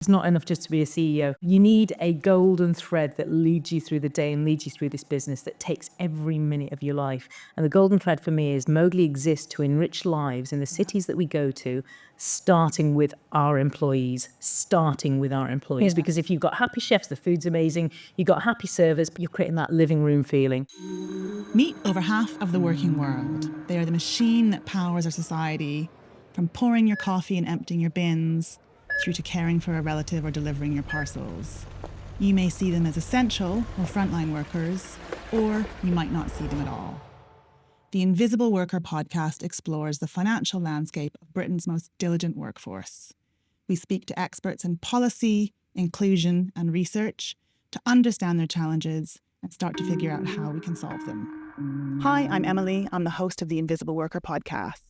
It's not enough just to be a CEO. You need a golden thread that leads you through the day and leads you through this business that takes every minute of your life. And the golden thread for me is Mowgli exists to enrich lives in the cities that we go to, starting with our employees. Because if you've got happy chefs, the food's amazing. You've got happy servers, but you're creating that living room feeling. Meet over half of the working world. They are the machine that powers our society, from pouring your coffee and emptying your bins, through to caring for a relative or delivering your parcels. You may see them as essential or frontline workers, or you might not see them at all. The Invisible Worker podcast explores the financial landscape of Britain's most diligent workforce. We speak to experts in policy, inclusion, and research to understand their challenges and start to figure out how we can solve them. Hi, I'm Emily. I'm the host of the Invisible Worker podcast.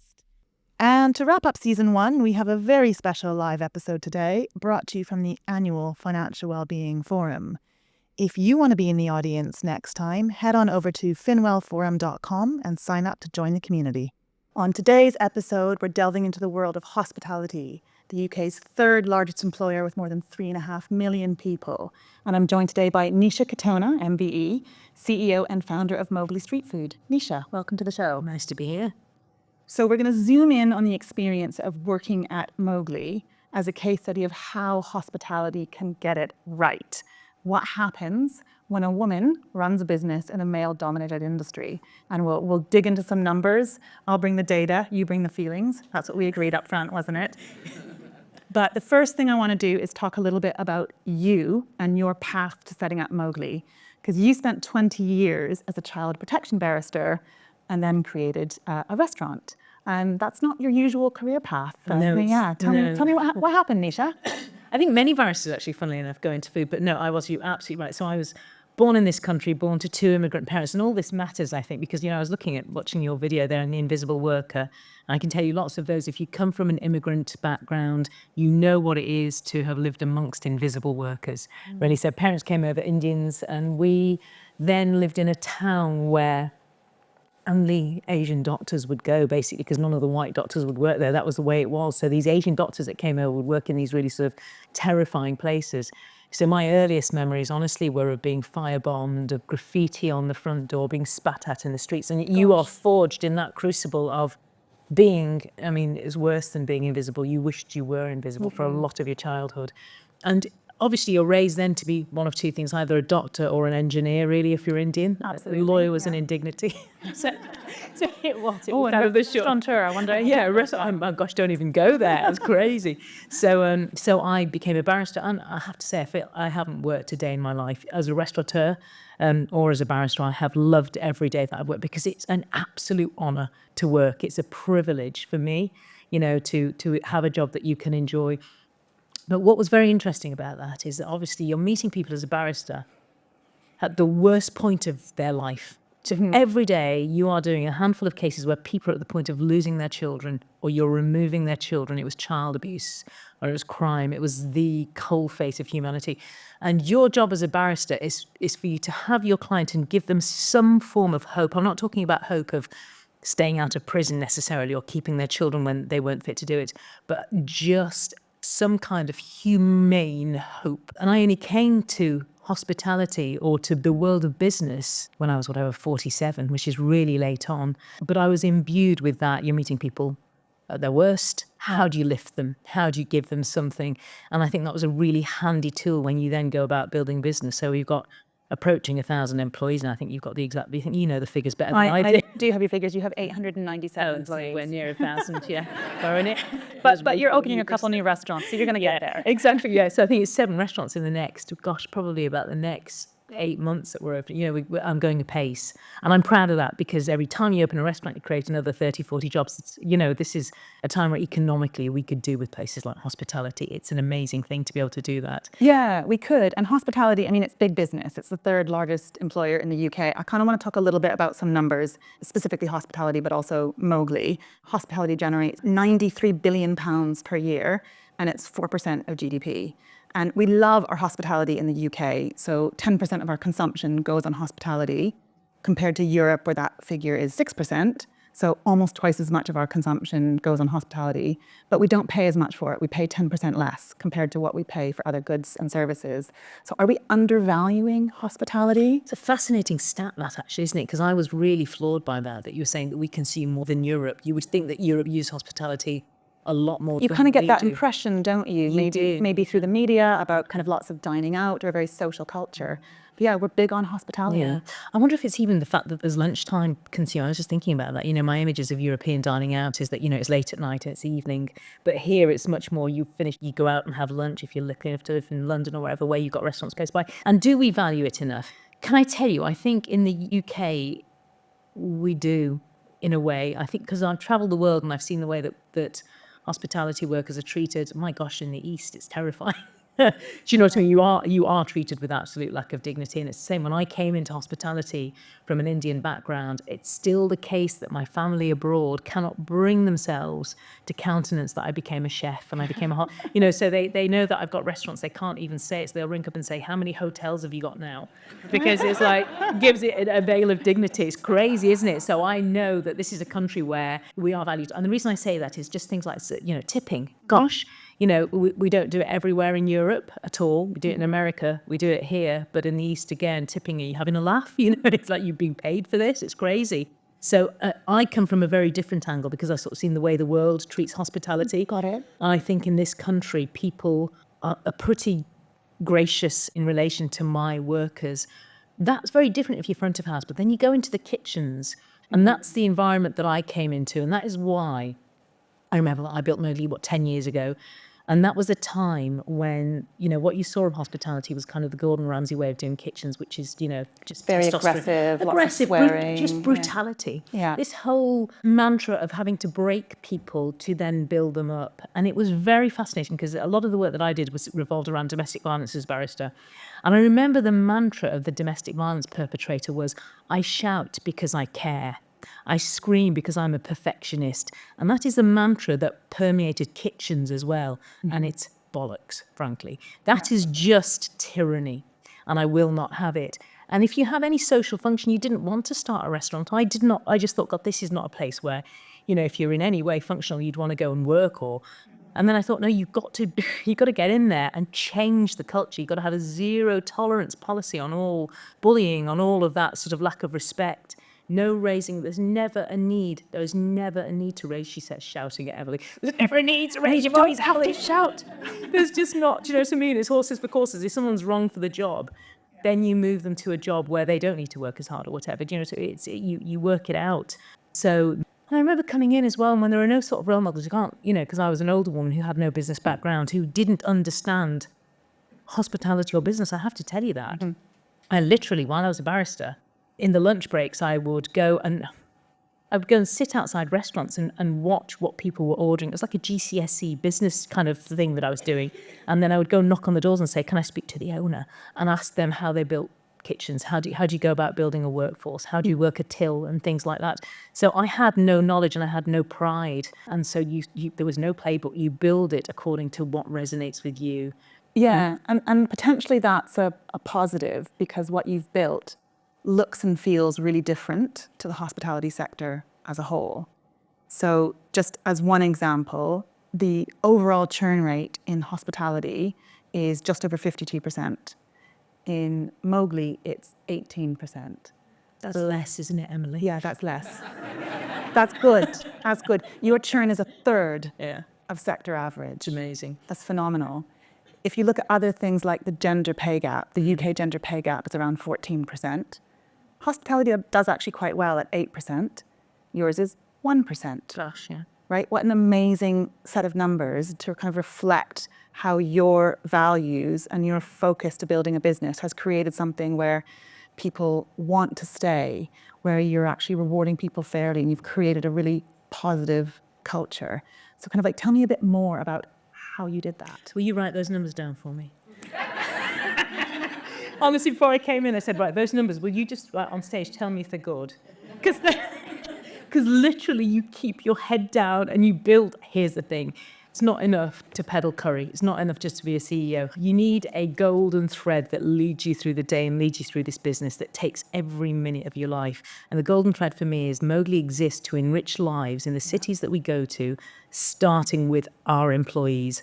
And to wrap up season 1, we have a very special live episode today brought to you from the annual Financial Wellbeing Forum. If you want to be in the audience next time, head on over to finwellforum.com and sign up to join the community. On today's episode, we're delving into the world of hospitality, the UK's third largest employer with more than 3.5 million people. And I'm joined today by Nisha Katona MBE, CEO and founder of Mowgli Street Food. Nisha, welcome to the show. Nice to be here. So we're going to zoom in on the experience of working at Mowgli as a case study of how hospitality can get it right. What happens when a woman runs a business in a male-dominated industry? And we'll dig into some numbers. I'll bring the data, you bring the feelings. That's what we agreed up front, wasn't it? But the first thing I want to do is talk a little bit about you and your path to setting up Mowgli, because you spent 20 years as a child protection barrister and then created a restaurant. And that's not your usual career path. Tell me what happened, Nisha. I think many barristers actually, funnily enough, go into food, but no, you're absolutely right. So I was born in this country, born to 2 immigrant parents, and all this matters, I think, because, I was watching your video there on the Invisible Worker, and I can tell you lots of those, if you come from an immigrant background, you know what it is to have lived amongst invisible workers. Really, so parents came over, Indians, and we then lived in a town where only Asian doctors would go, basically, because none of the white doctors would work there. That was the way it was. So these Asian doctors that came over would work in these really sort of terrifying places. So my earliest memories, honestly, were of being firebombed, of graffiti on the front door, being spat at in the streets. And you are forged in that crucible of being, it's worse than being invisible. You wished you were invisible for a lot of your childhood. And obviously, you're raised then to be one of 2 things, either a doctor or an engineer, really, if you're Indian. Absolutely. A lawyer was an indignity. so it was. It was and a restaurateur, I wonder. Yeah, oh gosh, don't even go there. It's crazy. So I became a barrister, and I have to say, I feel I haven't worked a day in my life as a restaurateur or as a barrister. I have loved every day that I've worked, because it's an absolute honour to work. It's a privilege for me, to have a job that you can enjoy. But what was very interesting about that is that obviously you're meeting people as a barrister at the worst point of their life. So every day you are doing a handful of cases where people are at the point of losing their children, or you're removing their children. It was child abuse, or it was crime. It was the cold face of humanity. And your job as a barrister is for you to have your client and give them some form of hope. I'm not talking about hope of staying out of prison necessarily, or keeping their children when they weren't fit to do it, but just some kind of humane hope. And I only came to hospitality or to the world of business when I was 47, which is really late on. But I was imbued with that. You're meeting people at their worst. How do you lift them? How do you give them something? And I think that was a really handy tool when you then go about building business. So we've got approaching 1,000 employees, and I think you've got you think you know the figures better than I do. I do have your figures. You have 897 employees. We're near 1,000, yeah. But you're opening a couple new restaurants, so you're going to get there. Exactly, yeah. So I think it's 7 restaurants in the next, probably about the next 8 months that we're opening. I'm going apace. And I'm proud of that, because every time you open a restaurant, you create another 30, 40 jobs. This is a time where economically we could do with places like hospitality. It's an amazing thing to be able to do that. Yeah, we could. And hospitality, it's big business. It's the 3rd largest employer in the UK. I kind of want to talk a little bit about some numbers, specifically hospitality, but also Mowgli. Hospitality generates £93 billion per year, and it's 4% of GDP. And we love our hospitality in the UK. So 10% of our consumption goes on hospitality, compared to Europe, where that figure is 6%. So almost twice as much of our consumption goes on hospitality, but we don't pay as much for it. We pay 10% less compared to what we pay for other goods and services. So are we undervaluing hospitality? It's a fascinating stat, that actually, isn't it? Because I was really floored by that you were saying that we consume more than Europe. You would think that Europe uses hospitality a lot more. You kind of get that do. impression, don't you? do. Maybe through the media about kind of lots of dining out or a very social culture. But yeah, we're big on hospitality. Yeah. I wonder if it's even the fact that there's lunchtime consume. I was just thinking about that. My images of European dining out is that, it's late at night and it's evening. But here it's much more you finish, you go out and have lunch if you're lucky enough to live in London or wherever, where you've got restaurants close by. And do we value it enough? Can I tell you, I think in the UK, we do, in a way. I think because I've travelled the world and I've seen the way that hospitality workers are treated. My gosh, in the East, it's terrifying. Do you know what I mean? You are treated with absolute lack of dignity. And it's the same when I came into hospitality from an Indian background. It's still the case that my family abroad cannot bring themselves to countenance that I became a chef and I became so they know that I've got restaurants. They can't even say it. So they'll ring up and say, how many hotels have you got now? Because it's like, gives it a veil of dignity. It's crazy, isn't it? So I know that this is a country where we are valued. And the reason I say that is just things like, tipping. Gosh. We don't do it everywhere in Europe at all. We do it in America. We do it here. But in the East, again, tipping, are you having a laugh? It's like you've been paid for this. It's crazy. So I come from a very different angle because I've sort of seen the way the world treats hospitality. Got it. I think in this country, people are pretty gracious in relation to my workers. That's very different if you're front of house. But then you go into the kitchens, and that's the environment that I came into. And that is why I remember I built Mowgli, 10 years ago. And that was a time when, what you saw of hospitality was kind of the Gordon Ramsay way of doing kitchens, which is, just very aggressive, lots of swearing, just brutality. Yeah. This whole mantra of having to break people to then build them up. And it was very fascinating because a lot of the work that I did was revolved around domestic violence as barrister. And I remember the mantra of the domestic violence perpetrator was, I shout because I care. I scream because I'm a perfectionist. And that is a mantra that permeated kitchens as well. Mm-hmm. And it's bollocks, frankly. That is just tyranny. And I will not have it. And if you have any social function, you didn't want to start a restaurant. I did not. I just thought, God, this is not a place where, if you're in any way functional, you'd want to go and work or... And then I thought, no, you've got to get in there and change the culture. You've got to have a zero tolerance policy on all bullying, on all of that sort of lack of respect. No raising, there's never a need to raise, she says, shouting at Emily. There's never a need to raise your voice, have to shout. There's just not, do you know what I mean? It's horses for courses. If someone's wrong for the job, then you move them to a job where they don't need to work as hard or whatever. Do you know, so you work it out. So I remember coming in as well, and when there are no sort of role models, you can't, because I was an older woman who had no business background, who didn't understand hospitality or business. I have to tell you that. Mm-hmm. I literally, while I was a barrister, in the lunch breaks, I would go and sit outside restaurants and watch what people were ordering. It was like a GCSE business kind of thing that I was doing. And then I would go knock on the doors and say, can I speak to the owner? And ask them how they built kitchens. How do you go about building a workforce? How do you work a till and things like that? So I had no knowledge and I had no pride. And so there was no playbook. You build it according to what resonates with you. Yeah, and potentially that's a positive because what you've built looks and feels really different to the hospitality sector as a whole. So just as one example, the overall churn rate in hospitality is just over 52%. In Mowgli, it's 18%. That's less, isn't it, Emily? Yeah, that's less. That's good. That's good. Your churn is a third of sector average. It's amazing. That's phenomenal. If you look at other things like the gender pay gap, the UK gender pay gap is around 14%. Hospitality does actually quite well at 8%. Yours is 1%. Gosh, yeah. Right? What an amazing set of numbers to kind of reflect how your values and your focus to building a business has created something where people want to stay, where you're actually rewarding people fairly and you've created a really positive culture. So kind of like, tell me a bit more about how you did that. Will you write those numbers down for me? Honestly, before I came in, I said, right, those numbers, will you just, on stage, tell me if they're good? Because literally you keep your head down and you build, here's the thing, It's not enough to peddle curry. It's not enough just to be a CEO. You need a golden thread that leads you through the day and leads you through this business that takes every minute of your life. And the golden thread for me is Mowgli exists to enrich lives in the cities that we go to, starting with our employees.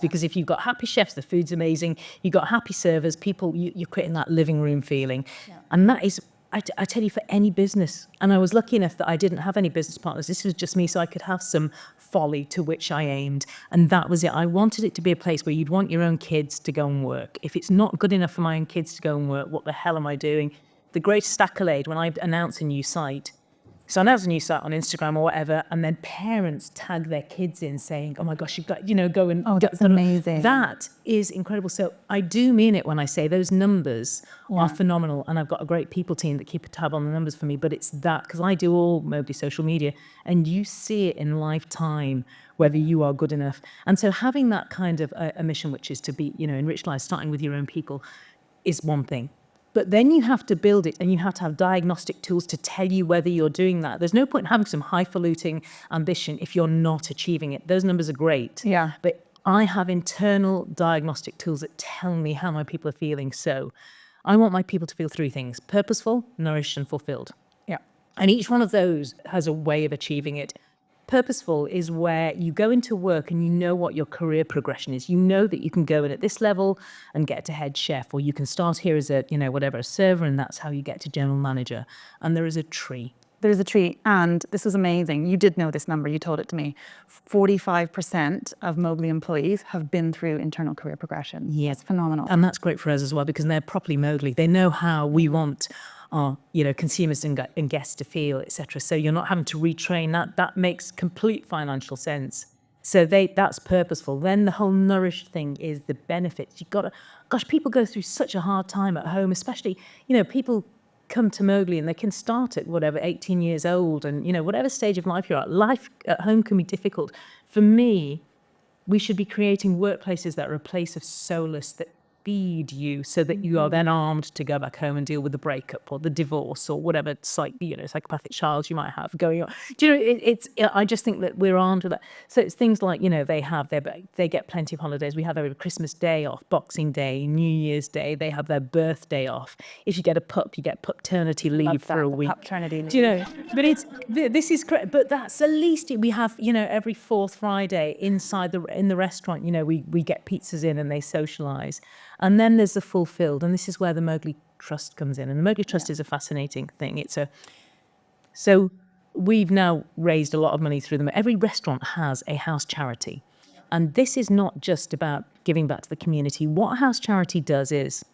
Because if you've got happy chefs, the food's amazing. You've got happy servers, people, you're creating that living room feeling. Yeah. And that is, I tell you, for any business. And I was lucky enough that I didn't have any business partners. This was just me, so I could have some folly to which I aimed. And that was it. I wanted it to be a place where you'd want your own kids to go and work. If it's not good enough for my own kids to go and work, what the hell am I doing? The greatest accolade when I announce a new site. So I announce a new site on Instagram or whatever, and then parents tag their kids in saying, oh my gosh, you've got, go and... Oh, that's amazing. That is incredible. So I do mean it when I say those numbers are phenomenal, and I've got a great people team that keep a tab on the numbers for me, but it's that, because I do all Mowgli social media, and you see it in lifetime whether you are good enough. And so having that kind of a mission, which is to be, enrich lives, starting with your own people, is one thing. But then you have to build it, and you have to have diagnostic tools to tell you whether you're doing that. There's no point in having some highfalutin ambition if you're not achieving it. Those numbers are great. Yeah. But I have internal diagnostic tools that tell me how my people are feeling. So I want my people to feel three things: purposeful, nourished, and fulfilled. Yeah. And each one of those has a way of achieving it. Purposeful is where you go into work and you know what your career progression is. You know that you can go in at this level and get to head chef, or you can start here as a, a server, and that's how you get to general manager. And there is a tree. There's a tree. And this is amazing. You did know this number. You told it to me. 45% of Mowgli employees have been through internal career progression. Yes. It's phenomenal. And that's great for us as well, because they're properly Mowgli. They know how we want our, consumers and guests to feel, etc. So you're not having to retrain that. That makes complete financial sense. So that's purposeful. Then the whole nourished thing is the benefits. People go through such a hard time at home, especially, people come to Mowgli and they can start at 18 years old, and, whatever stage of life you're at, life at home can be difficult. For me, we should be creating workplaces that are a place of solace, that feed you, so that you are then armed to go back home and deal with the breakup or the divorce or whatever psychopathic child you might have going on. I just think that we're armed with that. So it's things like, they get plenty of holidays. We have every Christmas Day off, Boxing Day, New Year's Day. They have their birthday off. If you get a pup, you get paternity leave for a week. Paternity leave. But this is correct. But that's the least. We have, every fourth Friday in the restaurant, we get pizzas in and they socialise. And then there's the fulfilled, and this is where the Mowgli Trust comes in. And the Mowgli Trust is a fascinating thing. So we've now raised a lot of money through them. Every restaurant has a house charity. And this is not just about giving back to the community. What a house charity does is,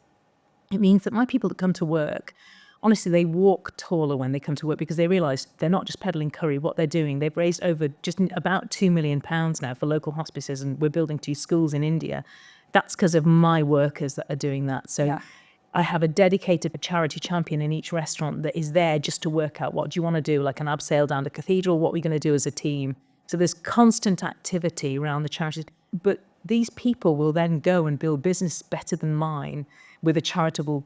it means that my people that come to work, honestly, they walk taller when they come to work, because they realise they're not just peddling curry. What they're doing, they've raised over just about £2 million now for local hospices, and we're building 2 schools in India. That's because of my workers that are doing that. So I have a dedicated charity champion in each restaurant that is there just to work out, what do you want to do, like an abseil down the cathedral, what are we going to do as a team? So there's constant activity around the charities. But these people will then go and build business better than mine with a charitable,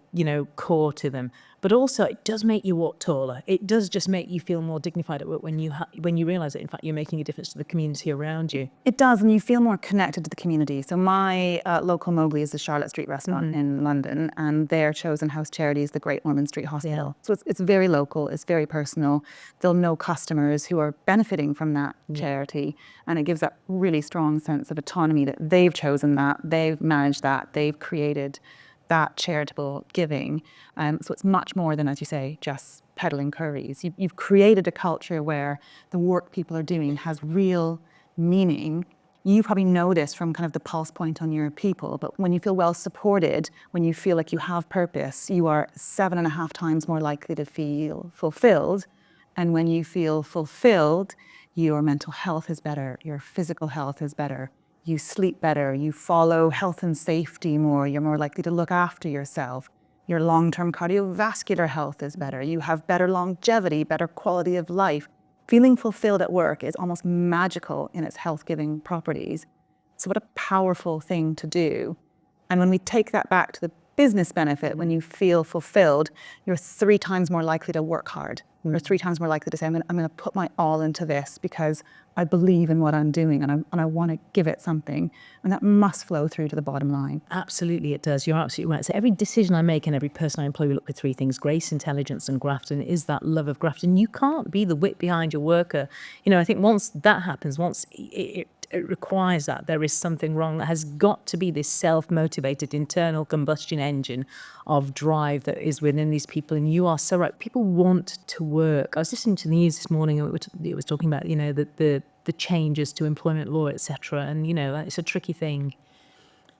core to them. But also, it does make you walk taller. It does just make you feel more dignified at work when you realise that, in fact, you're making a difference to the community around you. It does, and you feel more connected to the community. So my local Mowgli is the Charlotte Street restaurant in London, and their chosen house charity is the Great Ormond Street Hospital. So it's very local, it's very personal. They'll know customers who are benefiting from that charity, and it gives that really strong sense of autonomy that they've chosen that, they've managed that, they've created that charitable giving. So it's much more than, as you say, just peddling curries. You've created a culture where the work people are doing has real meaning. You probably know this from kind of the pulse point on your people, but when you feel well supported, when you feel like you have purpose, you are 7.5 times more likely to feel fulfilled. And when you feel fulfilled, your mental health is better, your physical health is better. You sleep better, you follow health and safety more, you're more likely to look after yourself. Your long-term cardiovascular health is better, you have better longevity, better quality of life. Feeling fulfilled at work is almost magical in its health-giving properties. So what a powerful thing to do. And when we take that back to the business benefit, when you feel fulfilled, you're 3 times more likely to work hard. are 3 times more likely to say, I'm going to put my all into this because I believe in what I'm doing and I want to give it something. And that must flow through to the bottom line. Absolutely, it does. You're absolutely right. So every decision I make and every person I employ, we look for 3 things: grace, intelligence, and graft. And it is that love of graft. And you can't be the wit behind your worker. I think once that happens, once it requires that, there is something wrong. That has got to be this self-motivated internal combustion engine of drive that is within these people. And you are so right. People want to work. I was listening to the news this morning and it was talking about, the changes to employment law, etc. And, it's a tricky thing.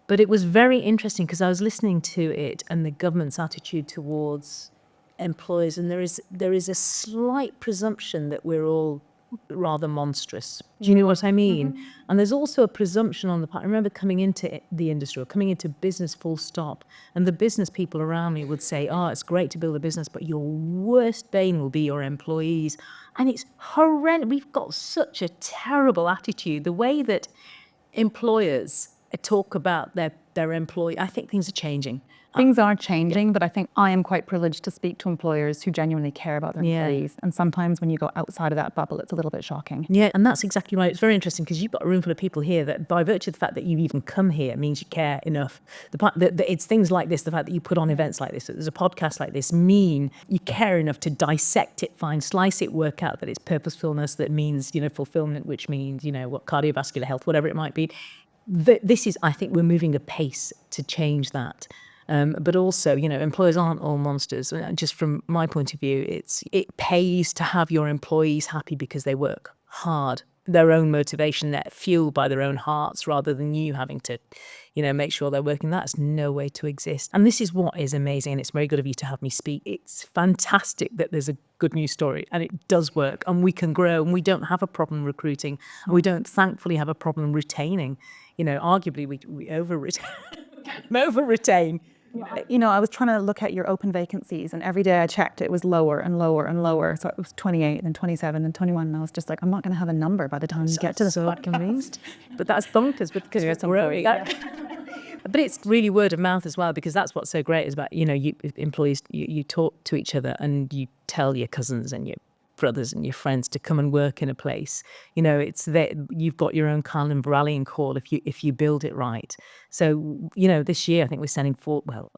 But it was very interesting because I was listening to it and the government's attitude towards employers. And there is a slight presumption that we're all rather monstrous. Do you know what I mean? Mm-hmm. And there's also a presumption on the part. I remember coming into the industry or coming into business full stop, and the business people around me would say, it's great to build a business, but your worst bane will be your employees. And it's horrendous. We've got such a terrible attitude. The way that employers talk about their employee, I think things are changing. Things are changing, but I think I am quite privileged to speak to employers who genuinely care about their employees. And sometimes when you go outside of that bubble, it's a little bit shocking. Yeah, and that's exactly right. It's very interesting because you've got a room full of people here that by virtue of the fact that you even come here means you care enough. It's things like this, the fact that you put on events like this, that there's a podcast like this, mean you care enough to dissect it, slice it, work out that it's purposefulness, that means, fulfillment, which means, what cardiovascular health, whatever it might be. This is, I think we're moving apace to change that. But also, employers aren't all monsters. Just from my point of view, it pays to have your employees happy because they work hard, their own motivation, they're fueled by their own hearts rather than you having to, make sure they're working. That's no way to exist. And this is what is amazing. And it's very good of you to have me speak. It's fantastic that there's a good news story and it does work and we can grow and we don't have a problem recruiting and we don't thankfully have a problem retaining. Arguably we over-retain. I was trying to look at your open vacancies and every day I checked it was lower and lower and lower. So it was 28 and 27 and 21 and I was just like, I'm not going to have a number by the time you get to the podcast. But that's bonkers because you're growing. But it's really word of mouth as well, because that's what's so great is about, you employees, you talk to each other and you tell your cousins and your brothers and your friends to come and work in a place. It's that you've got your own kind of rallying call if you build it right. So, this year I think we're sending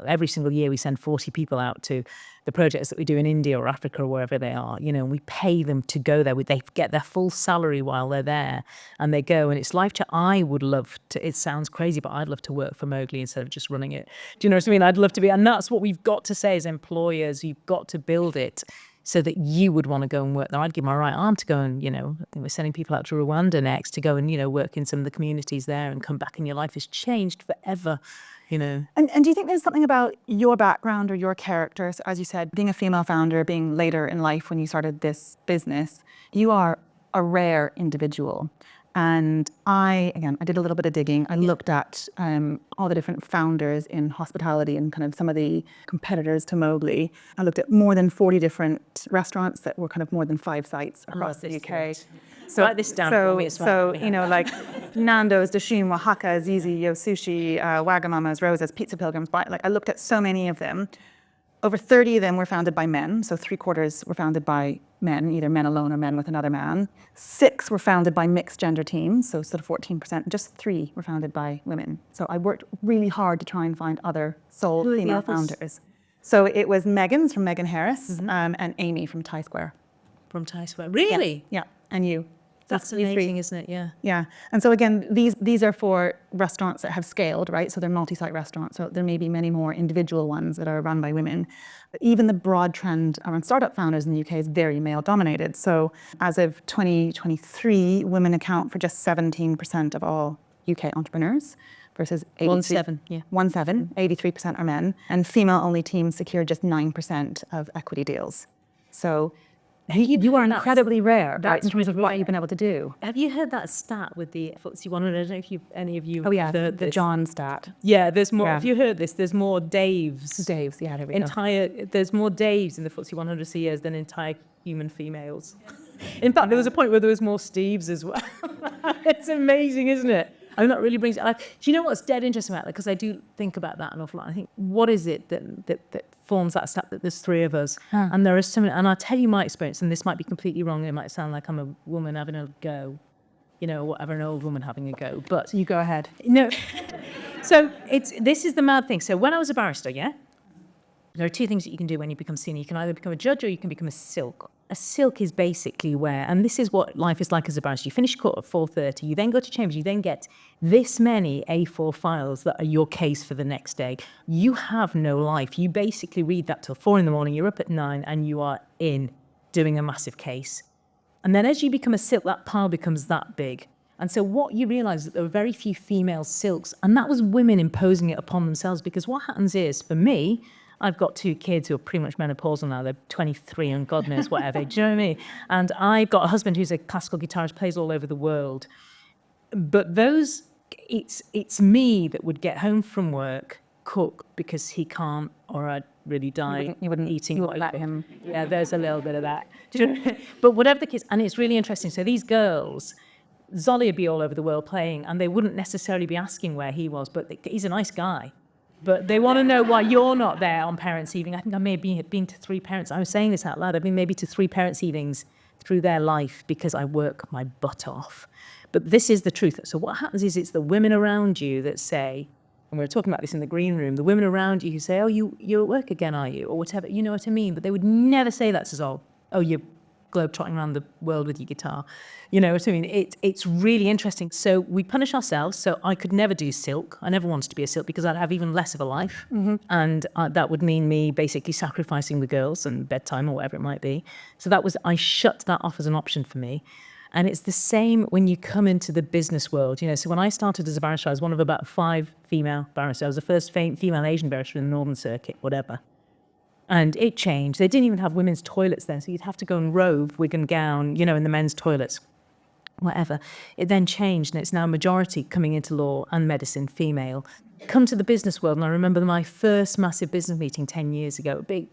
every single year we send 40 people out to the projects that we do in India or Africa or wherever they are, and we pay them to go there. They get their full salary while they're there and they go, and it's life change. I would love to, it sounds crazy, but I'd love to work for Mowgli instead of just running it. Do you know what I mean? I'd love to be, and that's what we've got to say as employers. You've got to build it so that you would want to go and work there. I'd give my right arm to go and, I think we're sending people out to Rwanda next to go and, work in some of the communities there and come back and your life has changed forever, And do you think there's something about your background or your character? So as you said, being a female founder, being later in life when you started this business, you are a rare individual. And I did a little bit of digging. I looked at all the different founders in hospitality and kind of some of the competitors to Mowgli. I looked at more than 40 different restaurants that were kind of more than 5 sites across the UK. So write this down for me as well. So, like Nando's, Dashin, Oaxaca, Zizi, Yo Sushi, Wagamama's, Rosa's, Pizza Pilgrims. I looked at so many of them. Over 30 of them were founded by men, so 3/4 were founded by men, either men alone or men with another man. 6 were founded by mixed gender teams, so sort of 14%. Just 3 were founded by women. So I worked really hard to try and find other sole female founders. So it was Megan's from Megan Harris, and Amy from Thai Square. From Thai Square, really? Yeah, and you. That's amazing, isn't it? Yeah. Yeah. And so again, these are for restaurants that have scaled, right? So they're multi-site restaurants. So there may be many more individual ones that are run by women. But even the broad trend around startup founders in the UK is very male dominated. So as of 2023, women account for just 17% of all UK entrepreneurs versus 83% are men. And female-only teams secure just 9% of equity deals. So you are incredibly rare, right, in terms of what you've been able to do. Have you heard that stat with the FTSE 100? I don't know if any of you. Oh yeah, the John stat. Yeah, there's more. Yeah. Have you heard this? There's more Daves. Daves, yeah. There we go. There's more Daves in the FTSE 100 CEOs than entire human females. In fact, there was a point where there was more Steves as well. It's amazing, isn't it? I'm not really brings it alive. Do you know what's dead interesting about that? Because I do think about that an awful lot. I think, what is it that forms that step that there's three of us? And there are so many, and I'll tell you my experience, and this might be completely wrong. It might sound like I'm a woman having a go, you know, whatever, an old woman having a go. But You go ahead. no. So this is the mad thing. So when I was a barrister, there are two things that you can do when you become senior. You can either become a judge or you can become a silk. A silk is basically where, and this is what life is like as a barrister. You finish court at 4:30, you then go to chambers, you then get this many A4 files that are your case for the next day. You have no life. You basically read that till 4 a.m, you're up at 9 and you are in doing a massive case. And then as you become a silk, that pile becomes that big. And so what you realise is that there were very few female silks, and that was women imposing it upon themselves, because what happens is, for me, I've got two kids who are pretty much menopausal now. They're 23 and God knows whatever. Do you know what I mean? And I've got a husband who's a classical guitarist, plays all over the world. But it's me that would get home from work, cook, because he can't, or I'd really die. You wouldn't eating. You wouldn't let him. Yeah, there's a little bit of that. Do you know? But whatever the case, and it's really interesting. So these girls, Zolly would be all over the world playing, and they wouldn't necessarily be asking where he was, but he's a nice guy. But they want to know why you're not there on parents' evening. I think I may have been to 3 parents. I was saying this out loud. I've been maybe to 3 parents' evenings through their life because I work my butt off. But this is the truth. So what happens is it's the women around you that say, and we were talking about this in the green room, the women around you who say, oh, you're at work again, are you? Or whatever, you know what I mean? But they would never say that to Zol. Oh, you're globe-trotting around the world with your guitar. You know what I mean? It's really interesting. So we punish ourselves. So I could never do silk. I never wanted to be a silk because I'd have even less of a life. Mm-hmm. And that would mean me basically sacrificing the girls and bedtime or whatever it might be. So I shut that off as an option for me. And it's the same when you come into the business world. You know, so when I started as a barrister, I was one of about 5 female barristers. I was the first female Asian barrister in the Northern Circuit, whatever. And it changed. They didn't even have women's toilets then, so you'd have to go and robe, wig and gown, you know, in the men's toilets, whatever. It then changed, and it's now majority coming into law and medicine, female. Come to the business world, and I remember my first massive business meeting 10 years ago, a big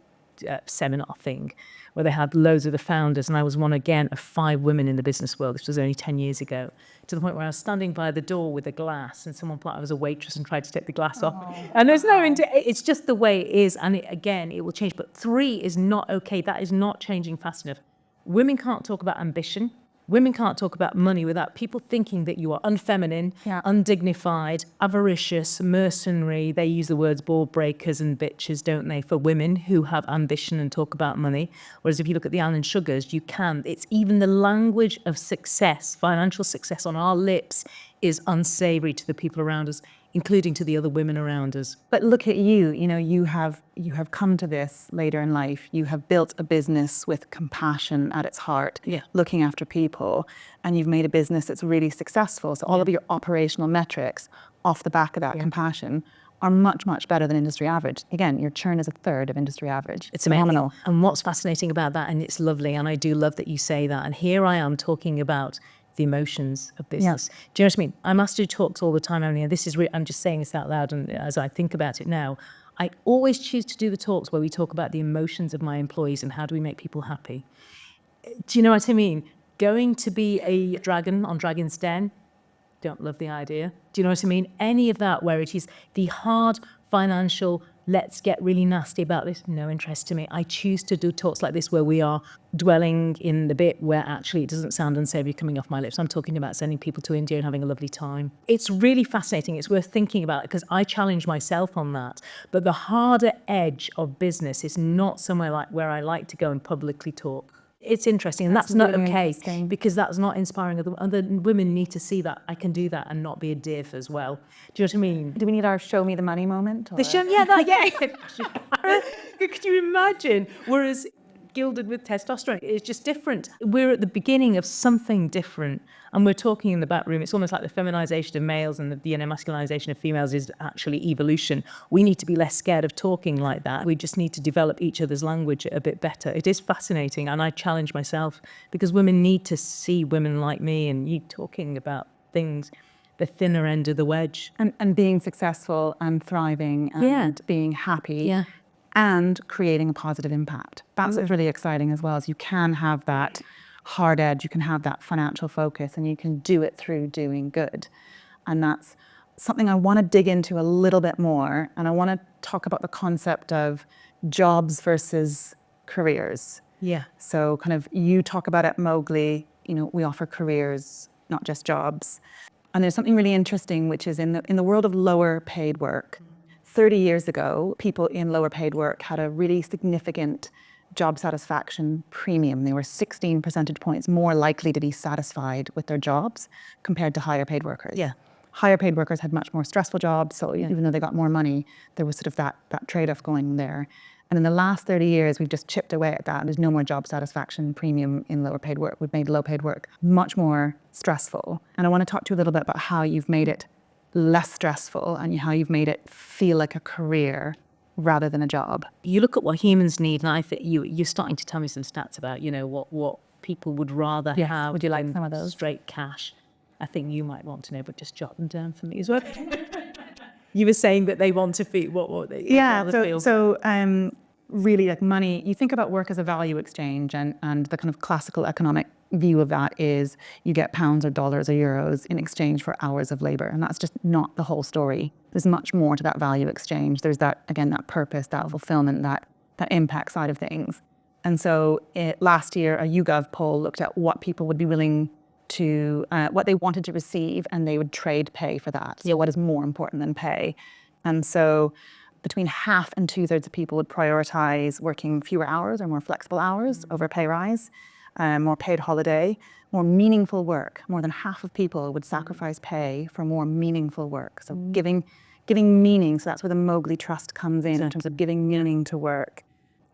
seminar thing, where they had loads of the founders, and I was one again of 5 women in the business world. This was only 10 years ago, to the point where I was standing by the door with a glass, and someone thought I was a waitress and tried to take the glass off. And there's no, it's just the way it is, and it will change. But 3 is not okay. That is not changing fast enough. Women can't talk about ambition. Women can't talk about money without people thinking that you are unfeminine, undignified, avaricious, mercenary. They use the words ball breakers and bitches, don't they, for women who have ambition and talk about money. Whereas if you look at the Alan Sugars, it's even the language of success, financial success on our lips is unsavory to the people around us, including to the other women around us. But look at you, you know, you have come to this later in life. You have built a business with compassion at its heart, looking after people, and you've made a business that's really successful. So all of your operational metrics off the back of that compassion are much, much better than industry average. Again, your churn is 1/3 of industry average. It's phenomenal. And what's fascinating about that, and it's lovely, and I do love that you say that, and here I am talking about the emotions of business. Do you know what I mean? I'm asked to do talks all the time, Emily, and this is I'm just saying this out loud, and as I think about it now, I always choose to do the talks where we talk about the emotions of my employees and how do we make people happy. Do you know what I mean? Going to be a dragon on Dragon's Den, don't love the idea. Do you know what I mean? Any of that where it is the hard financial, let's get really nasty about this, no interest to me. I choose to do talks like this where we are dwelling in the bit where actually it doesn't sound unsavory coming off my lips. I'm talking about sending people to India and having a lovely time. It's really fascinating. It's worth thinking about because I challenge myself on that. But the harder edge of business is not somewhere like where I like to go and publicly talk. It's interesting, and that's not really okay because that's not inspiring. Other women need to see that I can do that and not be a div as well. Do you know what I mean? Do we need our show me the money moment? Or? The show, Could you imagine? Whereas gilded with testosterone, it's just different. We're at the beginning of something different, and we're talking in the back room. It's almost like the feminization of males and the masculinization of females is actually evolution. We need to be less scared of talking like that. We just need to develop each other's language a bit better. It is fascinating, and I challenge myself because women need to see women like me and you talking about things, the thinner end of the wedge. And being successful and thriving and being happy. Yeah. And creating a positive impact. That's what's really exciting as well, is you can have that hard edge, you can have that financial focus, and you can do it through doing good. And that's something I want to dig into a little bit more. And I want to talk about the concept of jobs versus careers. Yeah. So kind of you talk about at Mowgli, we offer careers, not just jobs. And there's something really interesting, which is in the world of lower paid work. 30 years ago, people in lower paid work had a really significant job satisfaction premium. They were 16 percentage points more likely to be satisfied with their jobs compared to higher paid workers. Yeah. Higher paid workers had much more stressful jobs, so even though they got more money, there was sort of that trade-off going there. And in the last 30 years, we've just chipped away at that. There's no more job satisfaction premium in lower paid work. We've made low paid work much more stressful. And I want to talk to you a little bit about how you've made it less stressful and how you've made it feel like a career rather than a job. You look at what humans need, and I think you're starting to tell me some stats about, what people would rather have. Would you like than some of those? Straight cash. I think you might want to know, but just jot them down for me as well. You were saying that they want to feel what they feel. So really like money, you think about work as a value exchange, and the kind of classical economic view of that is you get pounds or dollars or euros in exchange for hours of labor. And that's just not the whole story. There's much more to that value exchange. There's that purpose, that fulfillment, that impact side of things. And so last year, a YouGov poll looked at what people would be willing to, what they wanted to receive, and they would trade pay for that. So what is more important than pay? And so between half and 2/3 of people would prioritize working fewer hours or more flexible hours over a pay rise, more paid holiday, more meaningful work. More than half of people would sacrifice pay for more meaningful work. So giving meaning. So that's where the Mowgli Trust comes in terms of giving meaning to work.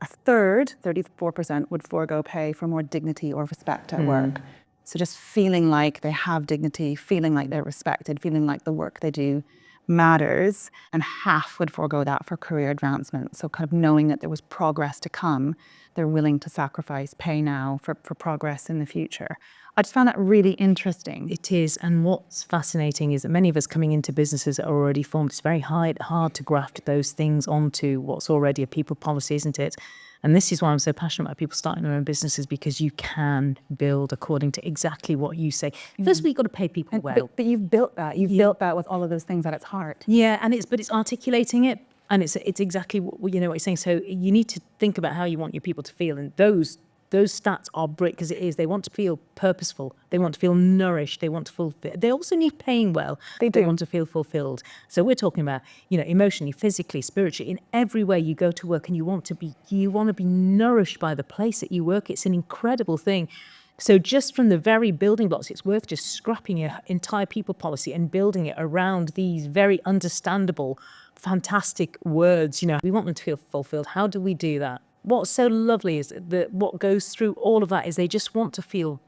A third, 34%, would forego pay for more dignity or respect at work. So just feeling like they have dignity, feeling like they're respected, feeling like the work they do matters. And half would forego that for career advancement. So kind of knowing that there was progress to come, they're willing to sacrifice pay now for progress in the future. I just found that really interesting. It is. And what's fascinating is that many of us coming into businesses that are already formed, it's very hard to graft those things onto what's already a people policy, isn't it? And this is why I'm so passionate about people starting their own businesses, because you can build according to exactly what you say. First of all, you've got to pay people well. But you've built that. You've built that with all of those things at its heart. Yeah, and it's articulating it, and it's exactly what you're saying. So you need to think about how you want your people to feel, and those stats are great because it is. They want to feel purposeful. They want to feel nourished. They want to fulfill. They also need paying well. They do. They want to feel fulfilled. So we're talking about, emotionally, physically, spiritually, in every way you go to work, and you want to be nourished by the place that you work. It's an incredible thing. So just from the very building blocks, it's worth just scrapping your entire people policy and building it around these very understandable, fantastic words. We want them to feel fulfilled. How do we do that? What's so lovely is that what goes through all of that is they just want to feel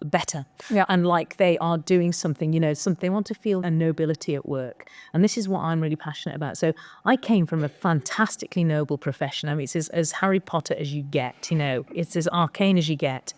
better, and like they are doing something, they want to feel a nobility at work. And this is what I'm really passionate about. So I came from a fantastically noble profession. I mean, it's as Harry Potter as you get, it's as arcane as you get.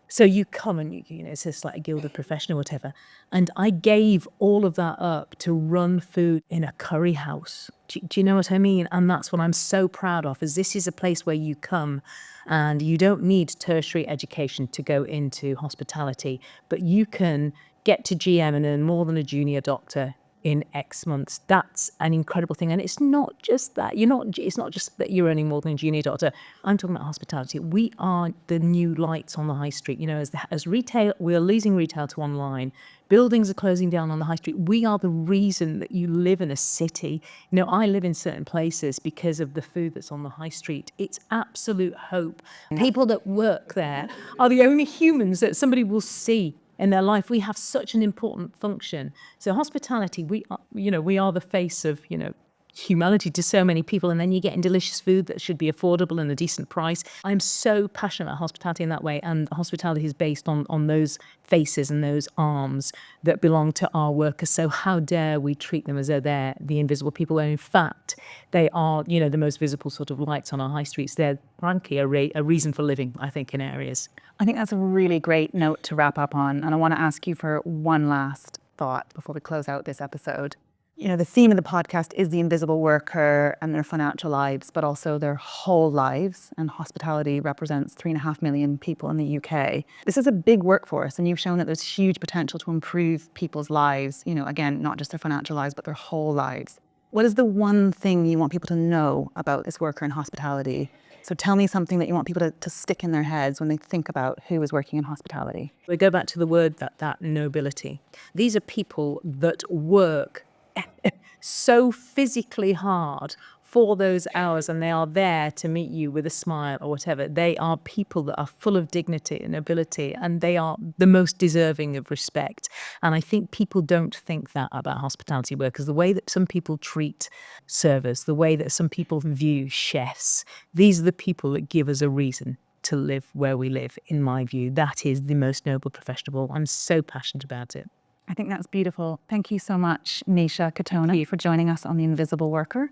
So you come and, it's just like a gilded profession or whatever. And I gave all of that up to run food in a curry house. Do you know what I mean? And that's what I'm so proud of, is this is a place where you come and you don't need tertiary education to go into hospitality, but you can get to GM and earn more than a junior doctor in X months. That's an incredible thing. And it's not just that. It's not just that you're earning more than a junior doctor. I'm talking about hospitality. We are the new lights on the high street. As retail, we are losing retail to online. Buildings are closing down on the high street. We are the reason that you live in a city. I live in certain places because of the food that's on the high street. It's absolute hope. People that work there are the only humans that somebody will see in their life. We have such an important function. So hospitality, we are the face of, humanity to so many people. And then you're getting delicious food that should be affordable and a decent price. I'm so passionate about hospitality in that way. And hospitality is based on those faces and those arms that belong to our workers. So how dare we treat them as though they're the invisible people, when in fact they are, the most visible sort of lights on our high streets. They're frankly a reason for living, I think, in areas. I think that's a really great note to wrap up on. And I want to ask you for one last thought before we close out this episode. You know, the theme of the podcast is the invisible worker and their financial lives, but also their whole lives. And hospitality represents 3.5 million people in the UK. This is a big workforce, and you've shown that there's huge potential to improve people's lives. You know, again, not just their financial lives, but their whole lives. What is the one thing you want people to know about this worker in hospitality? So tell me something that you want people to stick in their heads when they think about who is working in hospitality. We go back to the word that nobility. These are people that work so physically hard for those hours, and they are there to meet you with a smile or whatever. They are people that are full of dignity and nobility, and they are the most deserving of respect. And I think people don't think that about hospitality workers. The way that some people treat servers, the way that some people view chefs, these are the people that give us a reason to live where we live, in my view. That is the most noble profession of all. I'm so passionate about it. I think that's beautiful. Thank you so much, Nisha Katona, for joining us on The Invisible Worker.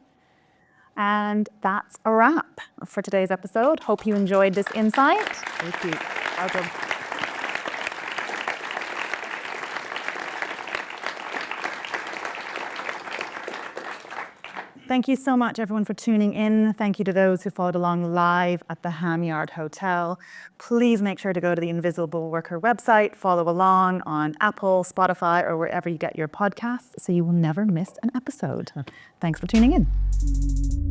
And that's a wrap for today's episode. Hope you enjoyed this insight. Thank you. Well done. Thank you so much, everyone, for tuning in. Thank you to those who followed along live at the Ham Yard Hotel. Please make sure to go to the Invisible Worker website, follow along on Apple, Spotify, or wherever you get your podcasts so you will never miss an episode. Thanks for tuning in.